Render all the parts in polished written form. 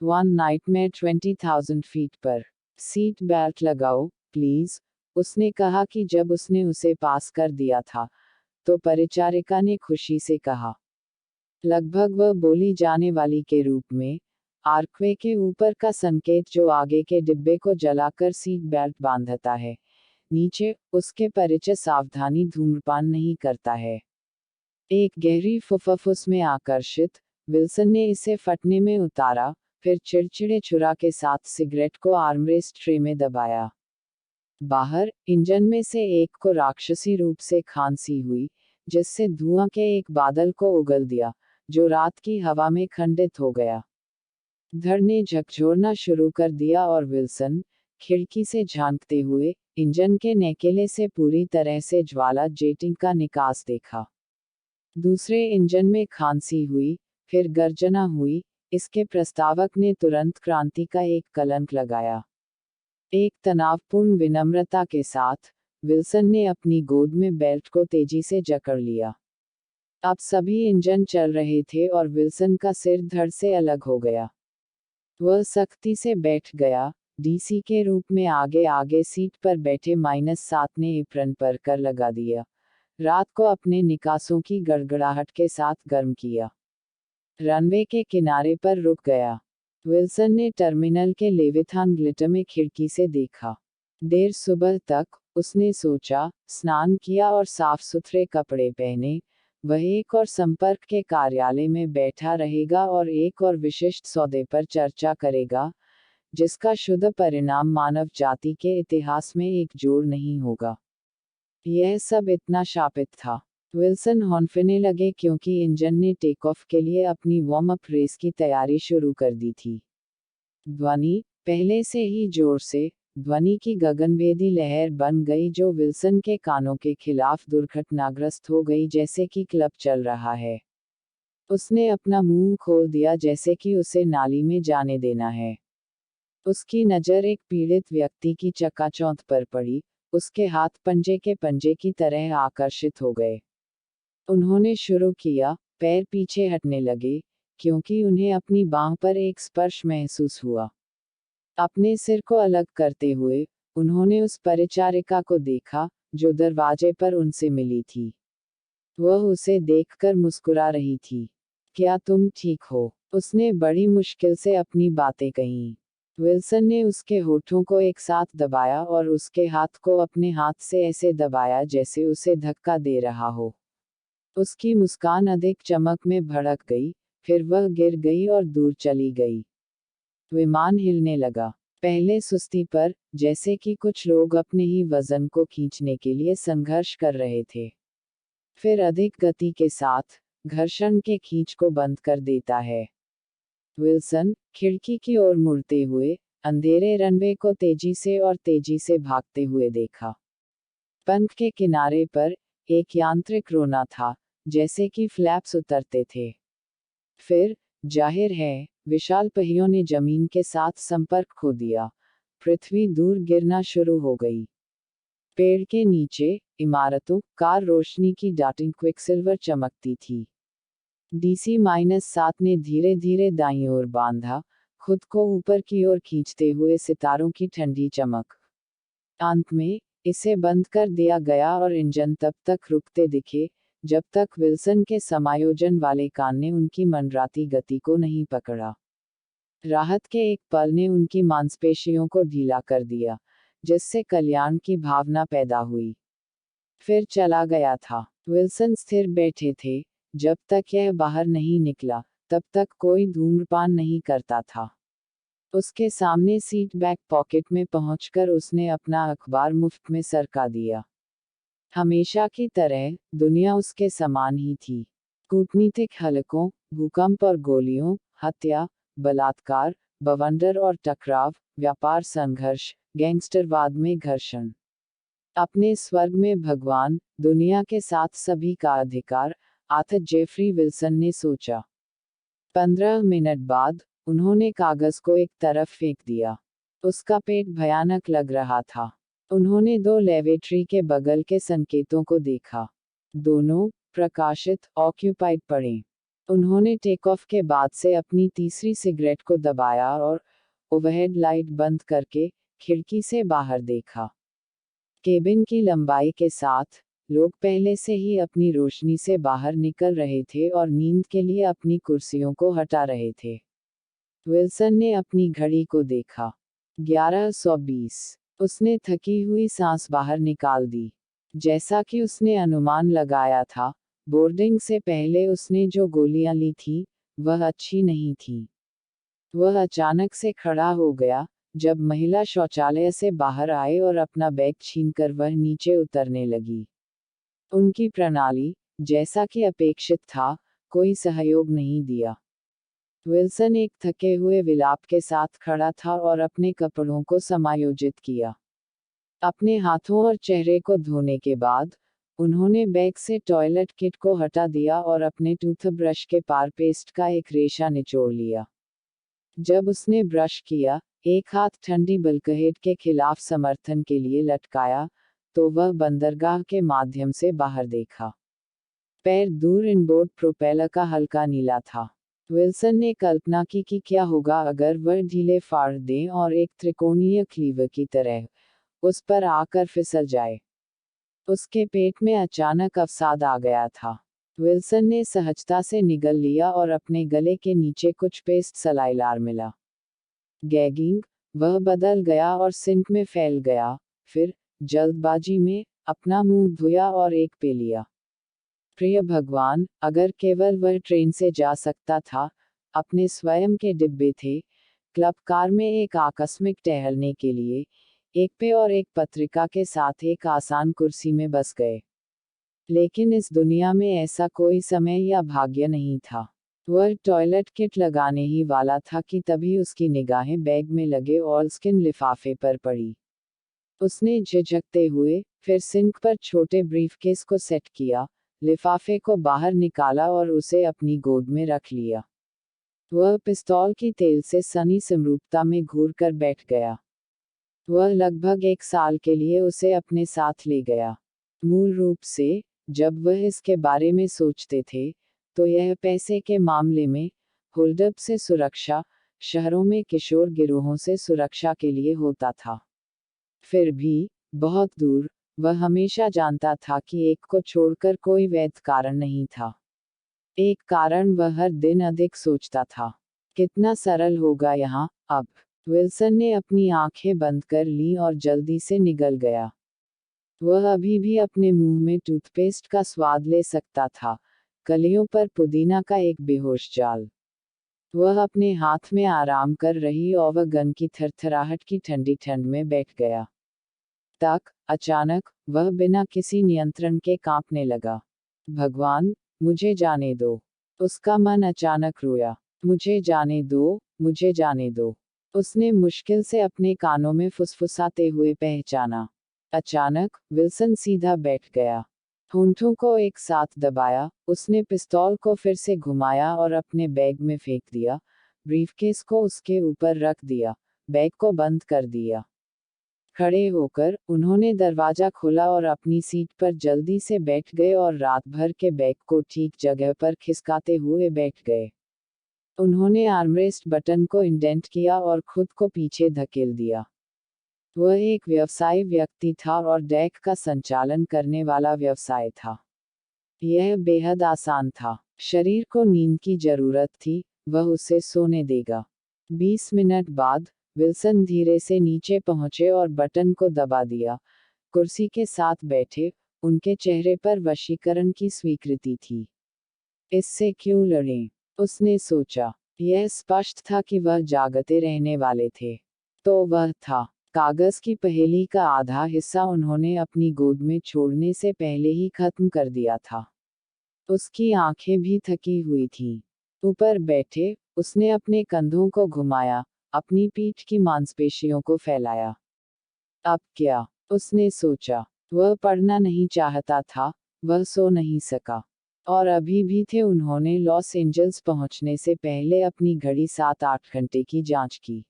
One night में 20,000 feet पर। Seat belt लगाओ प्लीज, उसने कहा कि जब उसने उसे पास कर दिया था तो परिचारिका ने खुशी से कहा, लगभग वह बोली जाने वाली के रूप में, आर्कवे के ऊपर का संकेत जो आगे के डिब्बे को जलाकर सीट बेल्ट बांधता है। नीचे, उसके परिचय सावधानी धूम्रपान नहीं करता है। एक गहरी फुफ्फुस में आकर्षित, विल्सन ने इसे फटने में उतारा, फिर चिड़चिड़े छुरा के साथ सिगरेट को आर्मरेस्ट ट्रे में दबाया। बाहर, इंजन में से एक को राक्षसी रूप से खांसी हुई, जिससे धुआं के एक बादल को उगल दिया, जो रात की हवा में खंडित हो गया। धड़ ने झकझोरना शुरू कर दिया और विल्सन, खिड़की से झांकते हुए, इंजन के नेकेले से पूरी तरह से ज्वाला जेटिंग का निकास देखा। दूसरे इंजन में खांसी हुई, फिर गर्जना हुई, इसके प्रस्तावक ने तुरंत क्रांति का एक कलंक लगाया। एक तनावपूर्ण विनम्रता के साथ, विल्सन ने अपनी गोद में बेल्ट को तेजी से जकड़ लिया। अब सभी इंजन चल रहे थे और विल्सन का सिर धड़ से अलग हो गया। वह सख्ती से बैठ गया, डीसी के रूप में आगे आगे सीट पर बैठे -7 ने एप्रन पर कर लगा दिया, रात को अपने निकासों की गड़गड़ाहट के साथ गर्म किया। रनवे के किनारे पर रुक गया। विल्सन ने टर्मिनल के लेविथान ग्लिटर में खिड़की से देखा। देर सुबह तक, उसने सोचा, स्नान किया और साफ सुथरे कपड़े पहने, वह एक और संपर्क के कार्यालय में बैठा रहेगा और एक और विशिष्ट सौदे पर चर्चा करेगा, जिसका शुद्ध परिणाम मानव जाति के इतिहास में एक जोड़ नहीं होगा। यह सब इतना शापित था। विल्सन हौंफने लगे क्योंकि इंजन ने टेक ऑफ के लिए अपनी वार्म अप रेस की तैयारी शुरू कर दी थी। ध्वनि, पहले से ही जोर से, ध्वनि की गगनभेदी लहर बन गई जो विल्सन के कानों के खिलाफ दुर्घटनाग्रस्त हो गई, जैसे कि क्लब चल रहा है। उसने अपना मुंह खोल दिया जैसे कि उसे नाली में जाने देना है। उसकी नज़र एक पीड़ित व्यक्ति की चकाचौंध पर पड़ी, उसके हाथ पंजे की तरह आकर्षित हो गए। उन्होंने शुरू किया, पैर पीछे हटने लगे, क्योंकि उन्हें अपनी बांह पर एक स्पर्श महसूस हुआ। अपने सिर को अलग करते हुए, उन्होंने उस परिचारिका को देखा, जो दरवाजे पर उनसे मिली थी। वह उसे देखकर मुस्कुरा रही थी। क्या तुम ठीक हो? उसने बड़ी मुश्किल से अपनी बातें कहीं। विल्सन ने उसके होठों को एक साथ दबाया और उसके हाथ को अपने हाथ से ऐसे दबाया जैसे उसे धक्का दे रहा हो। उसकी मुस्कान अधिक चमक में भड़क गई, फिर वह गिर गई और दूर चली गई। विमान हिलने लगा। पहले सुस्ती पर, जैसे कि कुछ लोग अपने ही वजन को खींचने के लिए संघर्ष कर रहे थे। फिर अधिक गति के साथ, घर्षण के खींच को बंद कर देता है। विल्सन, खिड़की की ओर मुड़ते हुए, अंधेरे रनवे को तेजी से भागते हुए देखा। पंख के किनारे पर, एक यांत्रिक रोना था, जैसे कि फ्लैप्स उतरते थे। फिर, जाहिर है, विशाल पहियों ने जमीन के साथ संपर्क खो दिया। पृथ्वी दूर गिरना शुरू हो गई। पेड़ के नीचे, इमारतों, कार रोशनी की डार्टिंग क्विकसिल्वर चमकती थी। DC-7 ने धीरे धीरे दाईं ओर बांधा, खुद को ऊपर की ओर खींचते हुए सितारों की ठंडी चमक। अंत में, इसे बंद कर दिया गया और इंजन तब तक रुकते दिखे, जब तक विल्सन के समायोजन वाले कान ने उनकी मंडराती गति को नहीं पकड़ा। राहत के एक पल ने उनकी मांसपेशियों को ढीला कर दिया, जिससे कल्याण की भावना पैदा हुई। फिर चला गया था। विल्सन स्थिर बैठे थे, जब तक यह बाहर नहीं निकला, तब तक कोई धूम्रपान नहीं करता था। उसके सामने सीट बैक पॉकेट में पहुंचकर उसने अपना अखबार मुफ्त में सरका दिया। हमेशा की तरह, दुनिया उसके समान ही थी। कूटनीतिक हलकों, भूकंप और गोलियों, हत्या, बलात्कार, बवंडर और टकराव, व्यापार संघर्ष, गैंगस्टरवाद में घर्षण। अपने स्वर्ग में भगवान, दुनिया के साथ सभी का अधिकार, आर्थर जेफरी विल्सन ने सोचा। 15 मिनट बाद, उन्होंने कागज को एक तरफ फेंक दिया। उसका पेट भयानक लग रहा था। उन्होंने दो लेवेट्री के बगल के संकेतों को देखा। दोनों, प्रकाशित, ऑक्यूपाइड पड़े। उन्होंने टेक ऑफ के बाद से अपनी तीसरी सिगरेट को दबाया और ओवरहेड लाइट बंद करके खिड़की से बाहर देखा। केबिन की लंबाई के साथ लोग पहले से ही अपनी रोशनी से बाहर निकल रहे थे और नींद के लिए अपनी कुर्सियों को हटा रहे थे। विल्सन ने अपनी घड़ी को देखा। 11:20। उसने थकी हुई सांस बाहर निकाल दी। जैसा कि उसने अनुमान लगाया था, बोर्डिंग से पहले उसने जो गोलियां ली थी, वह अच्छी नहीं थी। वह अचानक से खड़ा हो गया, जब महिला शौचालय से बाहर आए और अपना बैग छीनकर वह नीचे उतरने लगी। उनकी प्रणाली, जैसा कि अपेक्षित था, कोई सहयोग नहीं दिया। विल्सन एक थके हुए विलाप के साथ खड़ा था और अपने कपड़ों को समायोजित किया। अपने हाथों और चेहरे को धोने के बाद, उन्होंने बैग से टॉयलेट किट को हटा दिया और अपने टूथब्रश के पार पेस्ट का एक रेशा निचोड़ लिया। जब उसने ब्रश किया, एक हाथ ठंडी बल्कहेड के खिलाफ समर्थन के लिए लटकाया, तो वह बंदरगाह के माध्यम से बाहर देखा। पैर दूर इनबोर्ड प्रोपेलर का हल्का नीला था। विल्सन ने कल्पना की कि क्या होगा अगर वह ढीले फाड़ दें और एक त्रिकोणीय क्लीवर की तरह उस पर आकर फिसल जाए। उसके पेट में अचानक अवसाद आ गया था। विल्सन ने सहजता से निगल लिया और अपने गले के नीचे कुछ पेस्ट सलाइलार मिला। गैगिंग, वह बदल गया और सिंक में फैल गया, फिर जल्दबाजी में अपना मुंह धोया और एक पे लिया। प्रिय भगवान, अगर केवल वह ट्रेन से जा सकता था, अपने स्वयं के डिब्बे थे, क्लब कार में एक आकस्मिक टहलने के लिए, एक पे और एक पत्रिका के साथ एक आसान कुर्सी में बस गए। लेकिन इस दुनिया में ऐसा कोई समय या भाग्य नहीं था। वह टॉयलेट किट लगाने ही वाला था कि तभी उसकी निगाहें बैग में लगे ऑलस्किन लिफाफे पर पड़ी। उसने झिझकते हुए फिर सिंक पर छोटे ब्रीफकेस को सेट किया, लिफाफे को बाहर निकाला और उसे अपनी गोद में रख लिया। वह पिस्तौल की तेल से सनी समरूपता में घूर कर बैठ गया। वह लगभग 1 साल के लिए उसे अपने साथ ले गया। मूल रूप से, जब वह इसके बारे में सोचते थे, तो यह पैसे के मामले में होल्डअप से सुरक्षा, शहरों में किशोर गिरोहों से सुरक्षा के लिए होता था। फिर भी, बहुत दूर, वह हमेशा जानता था कि एक को छोड़कर कोई वैध कारण नहीं था। एक कारण वह हर दिन अधिक सोचता था। कितना सरल होगा यहाँ, अब। विल्सन ने अपनी आंखें बंद कर लीं और जल्दी से निगल गया। वह अभी भी अपने मुंह में टूथपेस्ट का स्वाद ले सकता था, कलियों पर पुदीना का एक बेहोश जाल। वह अपने हाथ में आराम कर रही ओवगन की थरथराहट की ठंडी ठंड में बैठ गया। अचानक, वह बिना किसी नियंत्रण के कांपने लगा। भगवान, मुझे जाने दो। उसका मन अचानक रोया। मुझे जाने दो, मुझे जाने दो। उसने मुश्किल से अपने कानों में फुसफुसाते हुए पहचाना। अचानक, विल्सन सीधा बैठ गया। होंठों को एक साथ दबाया, उसने पिस्तौल को फिर से घुमाया और अपने बैग में फेंक दिया, ब्रीफकेस को उसके ऊपर रख दिया, बैग को बंद कर दिया। खड़े होकर, उन्होंने दरवाजा खोला और अपनी सीट पर जल्दी से बैठ गए और रात भर के बैग को ठीक जगह पर खिसकाते हुए बैठ गए। उन्होंने आर्मरेस्ट बटन को इंडेंट किया और खुद को पीछे धकेल दिया। वह एक व्यवसायी व्यक्ति था और डेक का संचालन करने वाला व्यवसाय था। यह बेहद आसान था। शरीर को नींद की जरूरत थी, वह उसे सोने देगा। 20 मिनट बाद, विल्सन धीरे से नीचे पहुंचे और बटन को दबा दिया। कुर्सी के साथ बैठे, उनके चेहरे पर वशीकरण की स्वीकृति थी। इससे क्यों लड़ें? उसने सोचा। यह स्पष्ट था कि वह जागते रहने वाले थे। तो वह था। कागज की पहेली का आधा हिस्सा उन्होंने अपनी गोद में छोड़ने से पहले ही खत्म कर दिया था। उसकी आंखें भी थकी हुई थीं। ऊपर बैठे, उसने अपने कंधों को घुमाया, अपनी पीठ की मांसपेशियों को फैलाया। अब क्या? उसने सोचा। वह पढ़ना नहीं चाहता था, वह सो नहीं सका। और अभी भी थे उन्होंने लॉस एंजल्स पहुंचने से पहले अपनी घड़ी 7-8 घंटे की जांच की।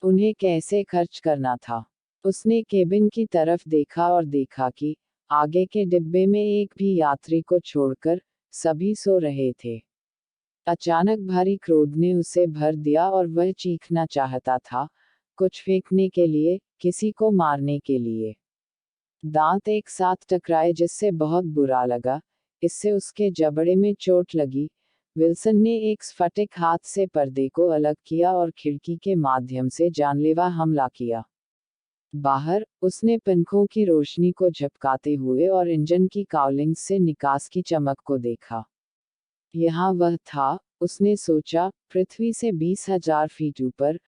उन्हें कैसे खर्च करना था? उसने केबिन की तरफ देखा और देखा कि आगे के डिब्बे में एक भी यात्री को छोड़कर सभी सो रहे थे। अचानक भारी क्रोध ने उसे भर दिया और वह चीखना चाहता था, कुछ फेंकने के लिए, किसी को मारने के लिए। दांत एक साथ टकराए जिससे बहुत बुरा लगा, इससे उसके जबड़े में चोट लगी। विल्सन ने एक स्फटिक हाथ से पर्दे को अलग किया और खिड़की के माध्यम से जानलेवा हमला किया। बाहर, उसने पंखों की रोशनी को झपकाते हुए और इंजन की काउलिंग्स से निकास की चमक को देखा। यहाँ वह था, उसने सोचा, पृथ्वी से 20,000 फीट ऊपर,